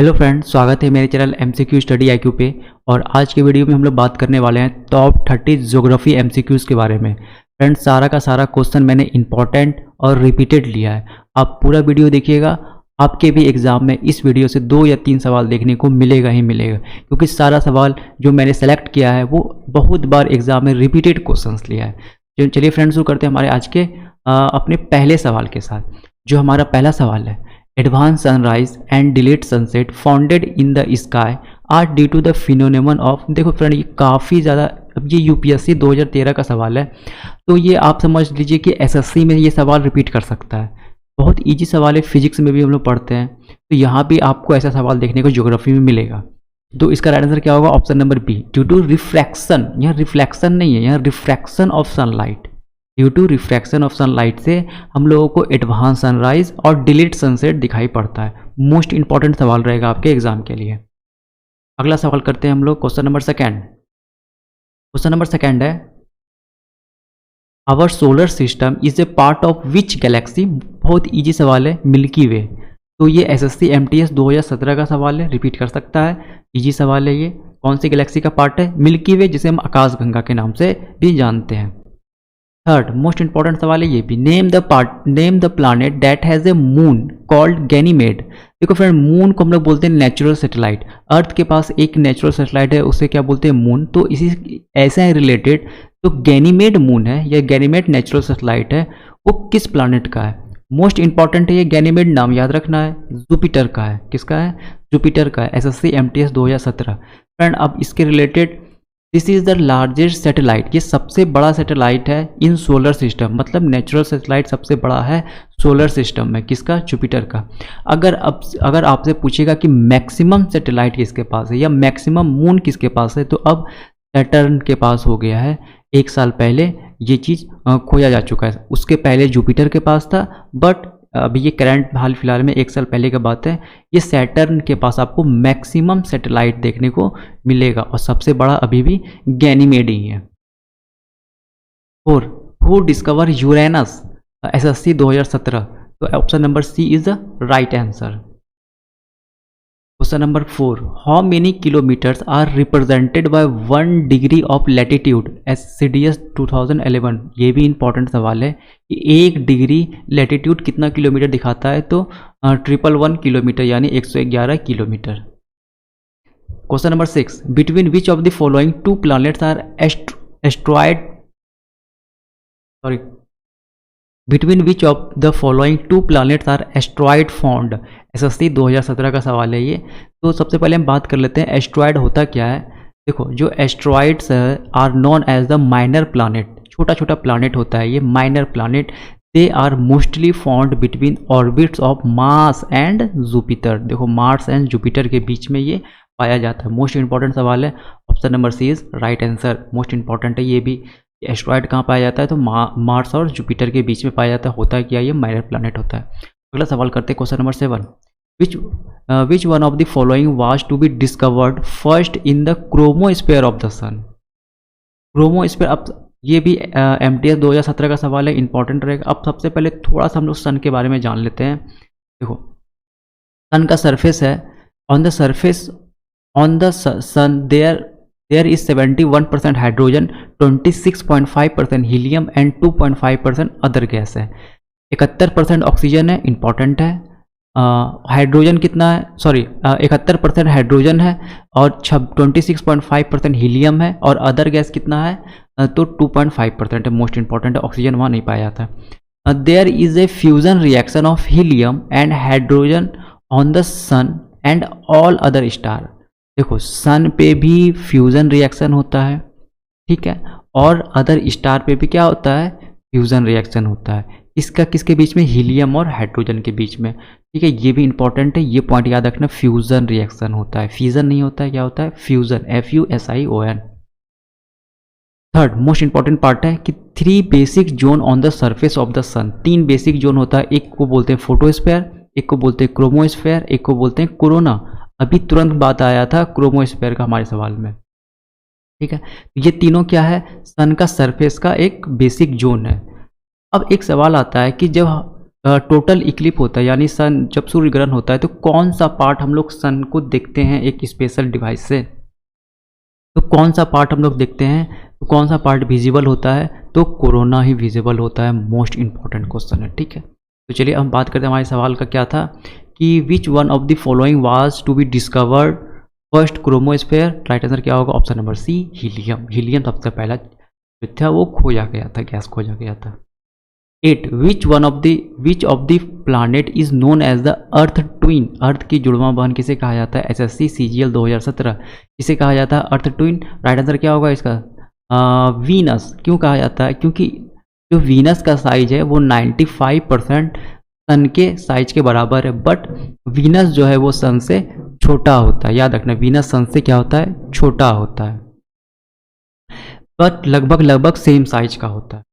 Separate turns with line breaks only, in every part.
Hello friends, स्वागत है मेरे चैनल एमसीक्यू स्टडी आईक्यू पे। और आज के वीडियो में हम लोग बात करने वाले हैं टॉप 30 ज्योग्राफी एमसीक्यूज़ के बारे में। फ्रेंड्स, सारा का सारा क्वेश्चन मैंने इंपॉर्टेंट और रिपीटेड लिया है। आप पूरा वीडियो देखिएगा, आपके भी एग्जाम में इस वीडियो से 2 या 3 सवाल देखने को मिलेगा ही मिलेगा, क्योंकि सारा सवाल जो मैंने सेलेक्ट किया है वो बहुत बार एग्जाम में रिपीटेड क्वेश्चन लिया है। चलिए फ्रेंड्स, शुरू करते हैं हमारे आज के अपने पहले सवाल के साथ। जो हमारा पहला सवाल है, advance sunrise and delayed sunset founded in the sky are due to the phenomenon of. देखो फ्रेंड, ये काफ़ी ज़्यादा, अब ये यूपीएससी 2013 का सवाल है, तो ये आप समझ लीजिए कि एसएससी में ये सवाल रिपीट कर सकता है। बहुत इजी सवाल है, फिजिक्स में भी हम लोग पढ़ते हैं, तो यहाँ भी आपको ऐसा सवाल देखने को ज्योग्राफी में मिलेगा। तो इसका राइट आंसर क्या होगा? Option number B, due to refraction. यहाँ रिफ्लेक्शन नहीं है, यहाँ refraction of sunlight. Due to refraction of sunlight से हम लोगों को एडवांस सनराइज और डिलीट सनसेट दिखाई पड़ता है। मोस्ट इंपॉर्टेंट सवाल रहेगा आपके एग्जाम के लिए। अगला सवाल करते हैं हम लोग, question number second. Question number second है, our solar system is a part of which galaxy. बहुत इजी सवाल है, मिल्की वे। तो ये एसएससी एमटीएस 2017 का सवाल है, रिपीट कर सकता है, इजी सवाल है ये। कौन सी गैलेक्सी का पार्ट है? मिल्की वे, जिसे हम आकाशगंगा के नाम से भी जानते हैं। थर्ड मोस्ट इंपॉर्टेंट सवाल है ये भी, name the planet that has a moon called Ganymede. देखो फ्रेंड, मून को हम लोग बोलते हैं नेचुरल सैटेलाइट। अर्थ के पास एक नेचुरल सैटेलाइट है, उसे क्या बोलते हैं? मून। तो इसी ऐसा है रिलेटेड, तो गैनीमेड मून है या गैनीमेड नेचुरल सैटेलाइट है, वो किस प्लैनेट का है? मोस्ट इंपॉर्टेंट है ये, गैनीमेड नाम याद रखना है, जुपिटर का है। किसका है? जुपिटर का है, एसएससी एमटीएस 2017। फ्रेंड, अब इसके related, this is the largest satellite, ये सबसे बड़ा सैटेलाइट है इन सोलर सिस्टम, मतलब नेचुरल सैटेलाइट सबसे बड़ा है सोलर सिस्टम में। किसका? जुपिटर का। अगर आपसे पूछेगा कि मैक्सिमम सैटेलाइट किसके पास है या मैक्सिमम मून किसके पास है, तो अब सैटर्न के पास हो गया है। 1 साल पहले ये चीज़ खोया जा चुका है, उसके पहले जुपिटर के पास था, बट अभी ये करंट हाल फिलहाल में 1 साल पहले की बात है, ये सैटर्न के पास आपको मैक्सिमम सैटेलाइट देखने को मिलेगा, और सबसे बड़ा अभी भी गैनीमेड ही है। 4, हु डिस्कवर यूरेनस, एसएससी 2017। तो option number C is the right answer. Question number 4, how many kilometers are represented by 1 degree of latitude, SCDS 2011। ये भी इंपॉर्टेंट सवाल है कि 1 डिग्री लैटिट्यूड कितना किलोमीटर दिखाता है? तो 111 किलोमीटर, यानी 111 kilometre. Question number 6, between which of the following 2 planets are asteroid, sorry, between which of the following 2 planets are asteroid found, SSC 2017 का सवाल है ये। तो सबसे पहले हम बात कर लेते हैं एस्ट्रॉयड होता क्या है। देखो, जो asteroids are known as the minor planet, छोटा छोटा प्लैनेट होता है ये, minor planet. They are mostly found between orbits of Mars and Jupiter. देखो, मार्स एंड जुपिटर के बीच में ये पाया जाता है। मोस्ट इंपॉर्टेंट सवाल है, option number C is right answer. Most important है ये भी। एस्ट्रॉयड कहाँ पाया जाता है? तो मार्स और जुपिटर के बीच में पाया जाता है। होता है क्या? ये माइनर प्लैनेट होता है। अगला सवाल करते हैं, question number 7, which one of the following was to be discovered first in the chromosphere of the sun. Chromosphere, अब ये भी एमटीएस 2017 का सवाल है, इंपॉर्टेंट रहेगा। अब सबसे पहले थोड़ा सा हम लोग सन के बारे में जान लेते हैं। देखो, सन का सरफेस है, on the surface on the sun there is 71% hydrogen, 26.5% helium and 2.5% other gas है। 71% ऑक्सीजन है, इंपॉर्टेंट है। हाइड्रोजन कितना है? सॉरी, 71% हाइड्रोजन है और 26.5% हीलियम है, और अदर गैस कितना है? तो 2.5% है। मोस्ट इंपॉर्टेंट है, ऑक्सीजन वहाँ नहीं पाया जाता है। There is a fusion reaction of helium and hydrogen on the sun and all other star. देखो, सन पे भी फ्यूजन रिएक्शन होता है, ठीक है, और अदर स्टार पे भी क्या होता है? फ्यूजन रिएक्शन होता है। इसका किसके बीच में? हीलियम और हाइड्रोजन के बीच में, ठीक है। ये भी इंपॉर्टेंट है, ये पॉइंट याद रखना, फ्यूजन रिएक्शन होता है, फ्यूजन नहीं होता है। क्या होता है? Fusion, FUSION। Third most important part है कि 3 basic zone on the surface of the sun. 3 basic zone होता है, एक को बोलते हैं फोटोस्फेयर, एक को बोलते हैं क्रोमोस्फेयर, एक को बोलते हैं कोरोना। अभी तुरंत बात आया था क्रोमोस्फेयर का हमारे सवाल में, ठीक है। ये तीनों क्या है? सन का सरफेस का एक बेसिक जोन है। अब एक सवाल आता है कि जब टोटल इक्लिप होता है, यानी सन जब सूर्य ग्रहण होता है तो कौन सा पार्ट हम लोग सन को देखते हैं एक स्पेशल डिवाइस से, तो कौन सा पार्ट हम लोग देखते हैं, तो कौन सा पार्ट विजिबल होता है, तो कोरोना ही विजिबल होता है। मोस्ट इंपॉर्टेंट क्वेश्चन है, ठीक है। तो चलिए हम बात करते हैं, हमारे सवाल का क्या था कि which one of the following was to be discovered first chromosphere. Right answer क्या होगा, option number C, helium. Helium सबसे पहला जो था वो खोजा गया था, गैस खोजा गया था। 8 which of the planet is known as the earth twin. Earth की जुड़वा बहन किसे कहा जाता है, एसएससी सीजीएल 2017 किसे कहा जाता है, अर्थ ट्विन। राइट आंसर क्या होगा इसका, वीनस। क्यों कहा जाता है, क्योंकि जो वीनस का साइज है वो 95% सन के साइज के बराबर है, बट वीनस जो है वो सन से छोटा होता है। याद रखना, वीनस सन से क्या होता है, छोटा होता है, बट लगभग सेम साइज का होता है।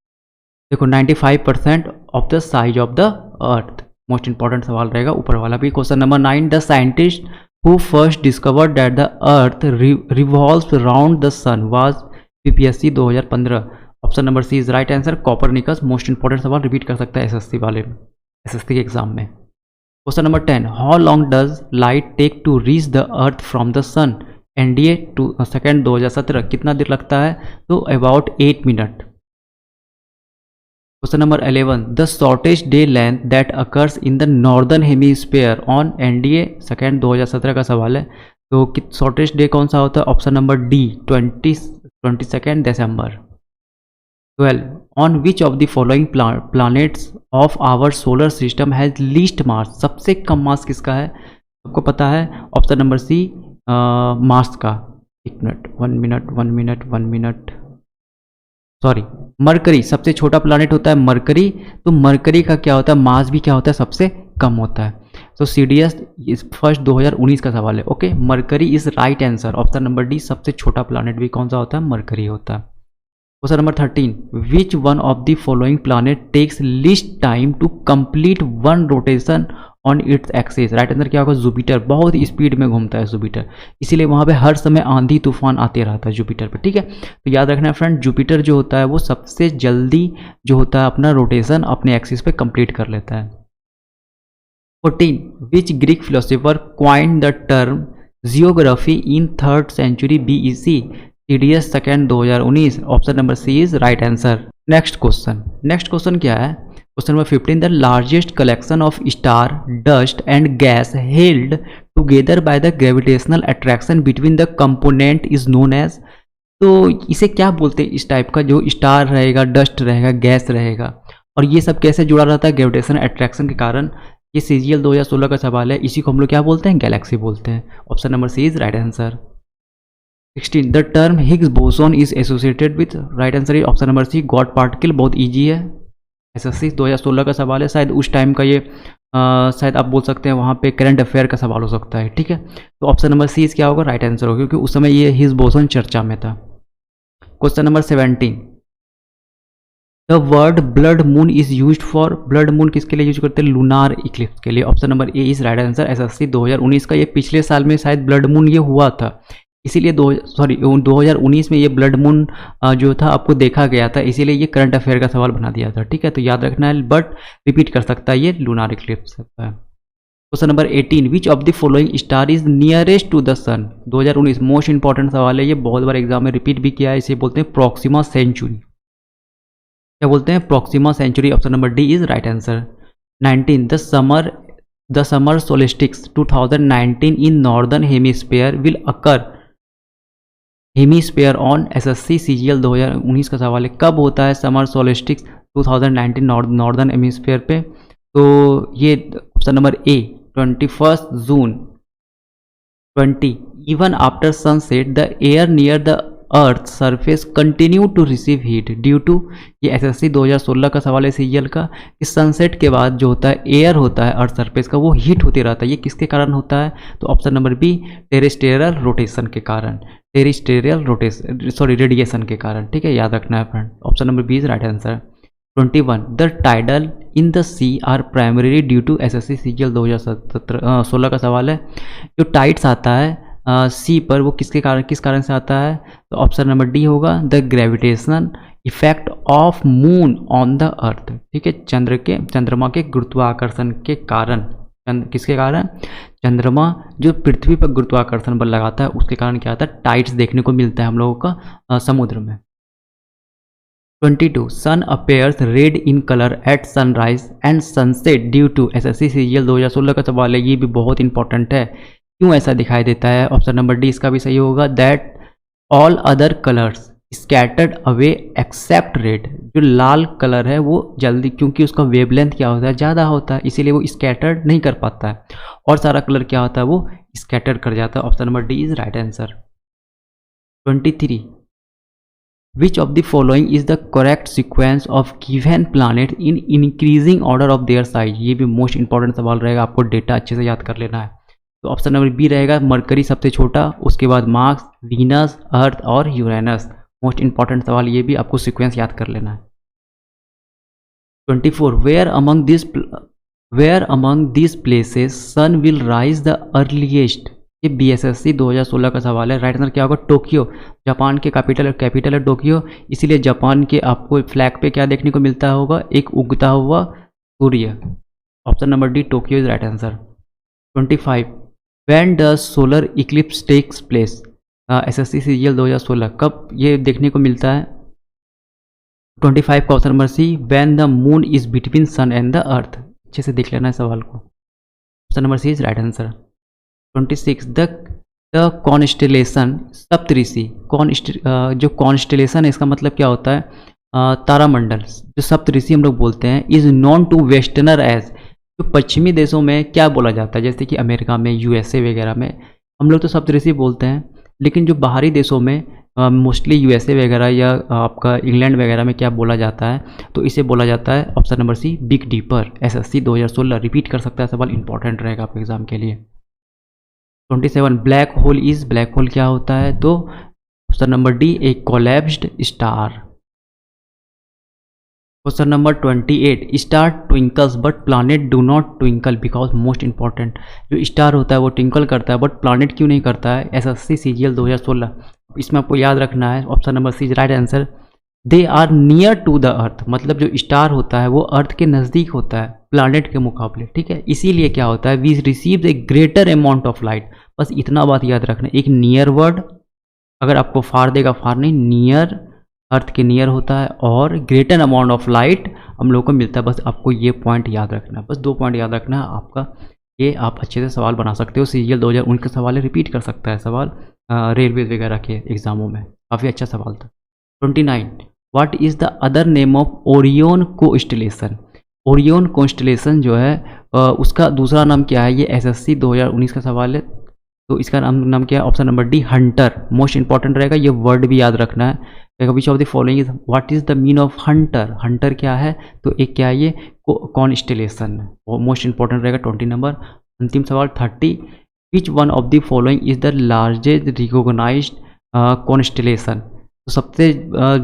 देखो 95% of the size of the earth. Most important सवाल रहेगा ऊपर वाला भी। Question number 9 the scientist who first discovered that the earth revolves around the sun was PPSC 2015। Option number C is right answer, Copernicus. Most important सवाल repeat कर सकता है SSC वाले में, एसएससी के एग्जाम में। Question number 10 how long does light take to reach the earth from the sun. NDA 2 2017 कितना देर लगता है, तो about 8 minute. Question number 11 the shortest day length that occurs in the northern hemisphere on NDA 2 2017 का सवाल है। तो shortest day कौन सा होता है, ऑप्शन नंबर डी 22 दिसंबर। 12 on which of the following planets of our solar system has least mass. सबसे कम मास किसका है, आपको पता है, ऑप्शन नंबर सी मार्स का। 1 मिनट सॉरी, मरकरी सबसे छोटा प्लैनेट होता है मरकरी। तो मरकरी का क्या होता है, मास भी क्या होता है, सबसे कम होता है। तो सीडीएस फर्स्ट 2019 का सवाल है। Okay, mercury is right answer, option number D. सबसे छोटा प्लैनेट भी कौन सा होता है, मरकरी होता है। Question number 13 which one of the following planet takes least time to complete one rotation on its axis. Right answer क्या होगा, जुपिटर। बहुत ही स्पीड में घूमता है जुपिटर, इसीलिए वहाँ पे हर समय आंधी तूफान आते रहता है जुपिटर पे, ठीक है। तो याद रखना फ्रेंड, जुपिटर जो होता है वो सबसे जल्दी जो होता है अपना रोटेशन अपने एक्सिस पे कंप्लीट कर लेता है। 14 which Greek philosopher coined the term geography in 3rd century BEC. CDS 2 2019। Option number C is right answer. Next question क्या है, question number 15 the largest collection of star dust and gas held together by the gravitational attraction between the component is known as. तो इसे क्या बोलते हैं, इस type का जो स्टार रहेगा, डस्ट रहेगा, गैस रहेगा, और ये सब कैसे जुड़ा रहता है ग्रेविटेशनल अट्रैक्शन के कारण। ये सीजीएल 2016 का सवाल है, इसी को हम लोग क्या बोलते हैं, गैलेक्सी बोलते हैं। Option number C is right answer. 16 the term Higgs boson is associated with. Right answer is option number C, God particle. बहुत ईजी है, एसएससी 2016 का सवाल है, शायद उस टाइम का ये शायद आप बोल सकते हैं वहाँ पे करंट अफेयर का सवाल हो सकता है, ठीक है। तो ऑप्शन नंबर सी क्या होगा, राइट आंसर होगा, क्योंकि उस समय ये हिग्स बोसोन चर्चा में था। Question number 17 the word blood moon is used for. Blood moon किसके लिए यूज करते हैं, लूनार इक्लिप्स के लिए। Option number A is right answer, SSC 2019 का। ये पिछले साल में शायद ब्लड मून ये हुआ था, इसीलिए 2019 में ये ब्लड मून जो था आपको देखा गया था, इसीलिए ये करंट अफेयर का सवाल बना दिया था, ठीक है। तो याद रखना है, बट रिपीट कर सकता है, ये लूनार इक्लिप्स होता है। Question number 18 which of the following star is nearest to the sun. 2019 most important सवाल है, ये बहुत बार एग्जाम में रिपीट भी किया है। इसे बोलते हैं प्रॉक्सिमा सेंचुरी। क्या बोलते हैं, Proxima Centauri. Option number D is right answer. 19 the summer solstice 2019 in northern hemisphere will occur hemisphere on. SSC CGL 2019 का सवाल है, कब होता है समर सोलिस्टिक्स 2019 नॉर्दर्न हेमिस्फीयर पे। तो ये option number A 21 June 20 even after sunset the air near the earth surface continue to receive heat due to. ये एसएससी 2016 का सवाल है सीजीएल का। इस सनसेट के बाद जो होता है एयर होता है अर्थ सरफेस का, वो हीट होती रहता है। ये किसके कारण होता है, तो option number B terrestrial rotation के कारण, टेरेस्ट्रियल रोटेशन रेडिएशन के कारण, ठीक है। याद रखना है friend, option number B is right answer. 21 the tidal in the sea are primary due to. SSC CGL 2016 का सवाल है। जो टाइड्स आता है सी पर, वो किस कारण से आता है, तो ऑप्शन नंबर डी होगा the gravitational effect of moon on the earth, ठीक है, चंद्रमा के गुरुत्वाकर्षण के कारण, किसके कारण, चंद्रमा जो पृथ्वी पर गुरुत्वाकर्षण बल लगाता है उसके कारण क्या होता है, टाइड्स देखने को मिलता है हम लोगों का समुद्र में। 22 sun appears red in colour at sunrise and sunset due to, SSC CGL 2016 का सवाल है, ये भी बहुत इंपॉर्टेंट है, क्यों ऐसा दिखाई देता है। ऑप्शन नंबर डी इसका भी सही होगा, that all other colours scattered away except red, जो लाल कलर है वो जल्दी, क्योंकि उसका वेवलेंथ क्या होता है, ज़्यादा होता है, इसीलिए वो स्कैटर्ड नहीं कर पाता है, और सारा कलर क्या होता है, वो स्कैटर्ड कर जाता है। Option number D is right answer. 23 which of the following is the correct sequence of given planet in increasing order of their size, ये भी मोस्ट इंपॉर्टेंट सवाल रहेगा, आपको डेटा अच्छे से याद कर लेना है। तो ऑप्शन नंबर बी रहेगा, मरकरी सबसे छोटा, उसके बाद मार्स, वीनस, अर्थ और यूरेनस। मोस्ट इंपॉर्टेंट सवाल, ये भी आपको सीक्वेंस याद कर लेना है। 24 where among this places sun will rise the earliest, ये बीएसएससी 2016 का सवाल है। राइट आंसर क्या होगा, टोक्यो, जापान के कैपिटल है टोक्यो, इसीलिए जापान के आपको फ्लैग पे क्या देखने को मिलता होगा, एक उगता हुआ सूर्य। Option number D Tokyo is right answer. 25 when does solar eclipse takes place, SSC CGL 2016 कब ये देखने को मिलता है। 25 का option number C, when the moon is between sun and the earth, अच्छे से देख लेना है सवाल को। Option number C is right answer. 26 the constellation Saptarishi, जो कॉन्स्टेलेशन है इसका मतलब क्या होता है, तारामंडल, जो सप्तऋषि हम लोग बोलते हैं, is known to westerner as, जो पश्चिमी देशों में क्या बोला जाता है, जैसे कि अमेरिका में, यूएसए वगैरह में हम लोग तो सप्तऋषि बोलते हैं, लेकिन जो बाहरी देशों में मोस्टली यूएसए वगैरह या आपका इंग्लैंड वगैरह में क्या बोला जाता है, तो इसे बोला जाता है option number C big dipper. SSC 2016 repeat कर सकता है सवाल, इंपॉर्टेंट रहेगा आपके एग्जाम के लिए। 27 black hole is, black hole क्या होता है, तो ऑप्शन नंबर डी एक collapsed star. Question number 28 star twinkles but planet do not twinkle because, most important, जो स्टार होता है वो ट्विंकल करता है बट प्लानेट क्यों नहीं करता है, एसएससी सीजीएल 2016, इसमें आपको याद रखना है। Option number C right answer, they are near to the earth, मतलब जो स्टार होता है वो अर्थ के नज़दीक होता है प्लानेट के मुकाबले, ठीक है, इसीलिए क्या होता है, we receive a greater amount of light, बस इतना बात याद रखना। एक नियर वर्ड, अगर आपको फार देगा, फार नहीं, नियर अर्थ के नियर होता है, और ग्रेटर अमाउंट ऑफ लाइट हम लोग को मिलता है, बस आपको ये पॉइंट याद रखना है, बस 2 पॉइंट याद रखना है आपका, ये आप अच्छे से सवाल बना सकते हो। सीजीएल 2019 का सवाल है, रिपीट कर सकता है सवाल रेलवे वगैरह के एग्जामों में, काफ़ी अच्छा सवाल था। 29 what is the other name of Orion constellation, Orion constellation जो है उसका दूसरा नाम क्या है, ये एसएससी 2019 का सवाल है, तो इसका नाम क्या है, option number D Hunter, most important रहेगा, ये वर्ड भी याद रखना है। विच of the following is, what is the mean of Hunter, Hunter क्या है, तो एक क्या है ये कॉन्स्टेलेशन, वो मोस्ट इंपॉर्टेंट रहेगा। 20 नंबर। अंतिम सवाल 30 which one of the following is the largest recognised constellation, तो सबसे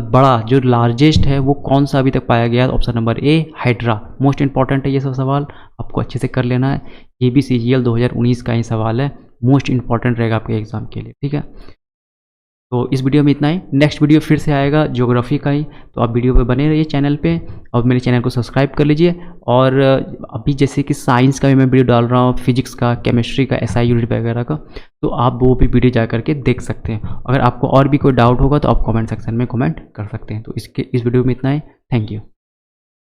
बड़ा जो लार्जेस्ट है वो कौन सा अभी तक पाया गया है, ऑप्शन नंबर ए हाइड्रा, मोस्ट इंपॉर्टेंट है ये सब सवाल, आपको अच्छे से कर लेना है, ये भी सीजीएल 2019 का ही सवाल है, मोस्ट इंपॉर्टेंट रहेगा आपके एग्जाम के लिए, ठीक है। तो इस वीडियो में इतना ही, नेक्स्ट वीडियो फिर से आएगा ज्योग्राफी का ही, तो आप वीडियो पे बने रहिए चैनल पे, और मेरे चैनल को सब्सक्राइब कर लीजिए। और अभी जैसे कि साइंस का भी मैं वीडियो डाल रहा हूँ, फिजिक्स का, केमिस्ट्री का, एसआई यूनिट वगैरह का, तो आप वो भी वीडियो जा करके देख सकते हैं। अगर आपको और भी कोई डाउट होगा तो आप कमेंट सेक्शन में कमेंट कर सकते हैं। तो इस वीडियो में इतना ही, थैंक यू।